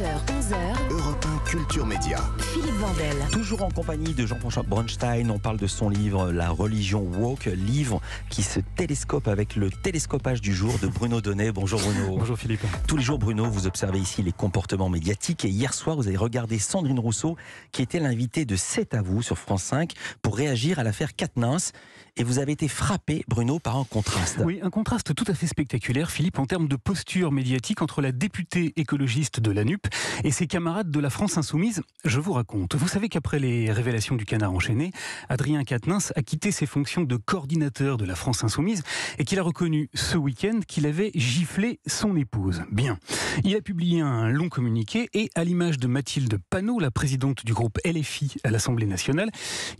9h-11h, Europe 1 Culture Média. Philippe Vandel. Toujours en compagnie de Jean-François Bronstein, on parle de son livre La religion woke, livre qui se télescope avec le télescopage du jour de Bruno Donnet. Bonjour Bruno. Bonjour Philippe. Tous les jours Bruno, vous observez ici les comportements médiatiques et hier soir vous avez regardé Sandrine Rousseau qui était l'invitée de C'est à vous sur France 5 pour réagir à l'affaire Quatennens et vous avez été frappé Bruno par un contraste. Oui, un contraste tout à fait spectaculaire Philippe en termes de posture médiatique entre la députée écologiste de la NUP et ses camarades de la France Insoumise. Je vous raconte. Vous savez qu'après les révélations du Canard enchaîné, Adrien Quatennens a quitté ses fonctions de coordinateur de la France Insoumise et qu'il a reconnu ce week-end qu'il avait giflé son épouse. Bien. Il a publié un long communiqué et à l'image de Mathilde Panot, la présidente du groupe LFI à l'Assemblée nationale,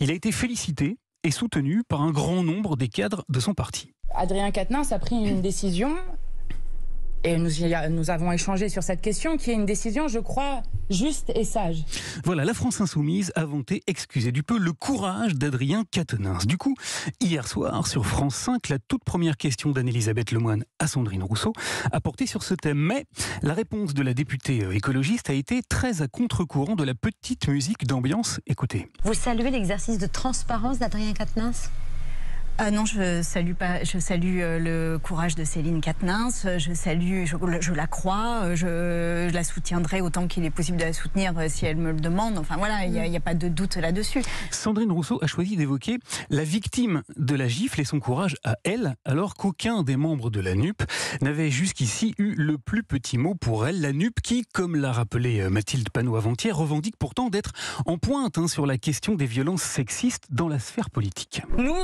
il a été félicité et soutenu par un grand nombre des cadres de son parti. Adrien Quatennens a pris une décision et nous avons échangé sur cette question qui est une décision, je crois, juste et sage. Voilà, la France Insoumise a vanté, excusez du peu, le courage d'Adrien Quatennens. Du coup, hier soir, sur France 5, la toute première question d'Anne-Elisabeth Lemoine à Sandrine Rousseau a porté sur ce thème. Mais la réponse de la députée écologiste a été très à contre-courant de la petite musique d'ambiance. Écoutez. Vous saluez l'exercice de transparence d'Adrien Quatennens ? Non, je salue pas. Je salue le courage de Céline Quatennens. Je la crois. Je la soutiendrai autant qu'il est possible de la soutenir si elle me le demande. Enfin voilà, il n'y a pas de doute là-dessus. Sandrine Rousseau a choisi d'évoquer la victime de la gifle et son courage à elle, alors qu'aucun des membres de la NUP n'avait jusqu'ici eu le plus petit mot pour elle. La NUP qui, comme l'a rappelé Mathilde Panot avant-hier, revendique pourtant d'être en pointe sur la question des violences sexistes dans la sphère politique. Nous,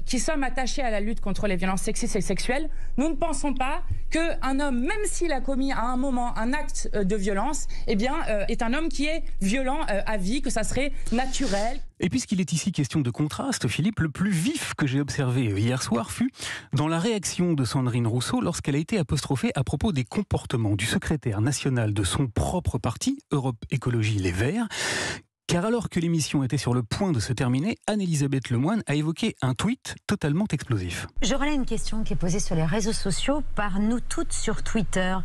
qui sommes attachés à la lutte contre les violences sexistes et sexuelles, nous ne pensons pas qu'un homme, même s'il a commis à un moment un acte de violence, est un homme qui est violent à vie, que ça serait naturel. Et puisqu'il est ici question de contraste, Philippe, le plus vif que j'ai observé hier soir fut dans la réaction de Sandrine Rousseau lorsqu'elle a été apostrophée à propos des comportements du secrétaire national de son propre parti, Europe Écologie Les Verts. Car alors que l'émission était sur le point de se terminer, Anne-Elisabeth Lemoine a évoqué un tweet totalement explosif. Je relais une question qui est posée sur les réseaux sociaux par nous toutes sur Twitter.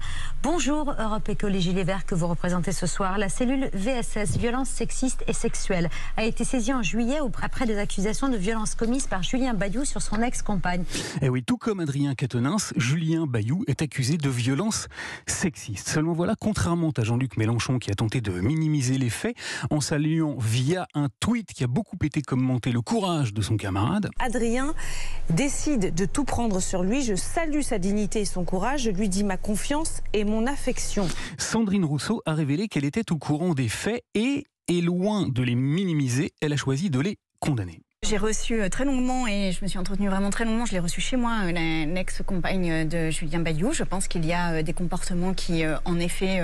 Bonjour Europe Écologie Les Verts que vous représentez ce soir. La cellule VSS, violences sexistes et sexuelles, a été saisie en juillet après des accusations de violences commises par Julien Bayou sur son ex-compagne. Et oui, tout comme Adrien Quatennens, Julien Bayou est accusé de violences sexistes. Seulement voilà, contrairement à Jean-Luc Mélenchon qui a tenté de minimiser les faits, en saluant via un tweet qui a beaucoup été commenté le courage de son camarade. Adrien décide de tout prendre sur lui. Je salue sa dignité et son courage. Je lui dis ma confiance et mon affection. Sandrine Rousseau a révélé qu'elle était au courant des faits et loin de les minimiser, elle a choisi de les condamner. J'ai reçu très longuement, et je me suis entretenue vraiment très longuement, je l'ai reçu chez moi, l'ex-compagne de Julien Bayou. Je pense qu'il y a des comportements qui, en effet,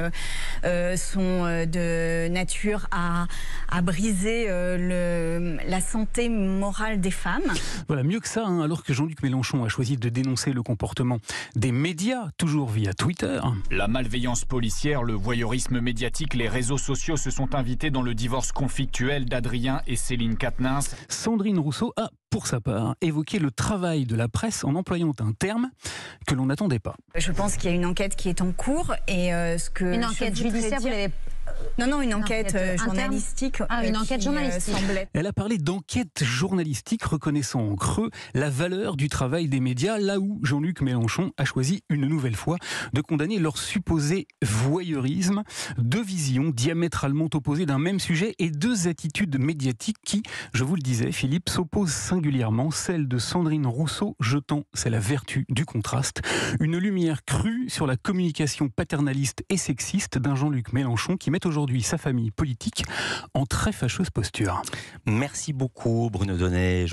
sont de nature à briser la santé morale des femmes. Voilà, mieux que ça, alors que Jean-Luc Mélenchon a choisi de dénoncer le comportement des médias, toujours via Twitter. La malveillance policière, le voyeurisme médiatique, les réseaux sociaux se sont invités dans le divorce conflictuel d'Adrien et Céline Quatennens. Sandrine Rousseau a, pour sa part, évoqué le travail de la presse en employant un terme que l'on n'attendait pas. Je pense qu'il y a une enquête qui est en cours et une enquête judiciaire, vous l'avez... Non, une enquête journalistique. Une enquête journalistique. Elle a parlé d'enquête journalistique reconnaissant en creux la valeur du travail des médias, là où Jean-Luc Mélenchon a choisi une nouvelle fois de condamner leur supposé voyeurisme. Deux visions diamétralement opposées d'un même sujet et deux attitudes médiatiques qui, je vous le disais, Philippe, s'opposent singulièrement. Celle de Sandrine Rousseau jetant, c'est la vertu du contraste, une lumière crue sur la communication paternaliste et sexiste d'un Jean-Luc Mélenchon qui met aujourd'hui sa famille politique en très fâcheuse posture. Merci beaucoup Bruno Donnet.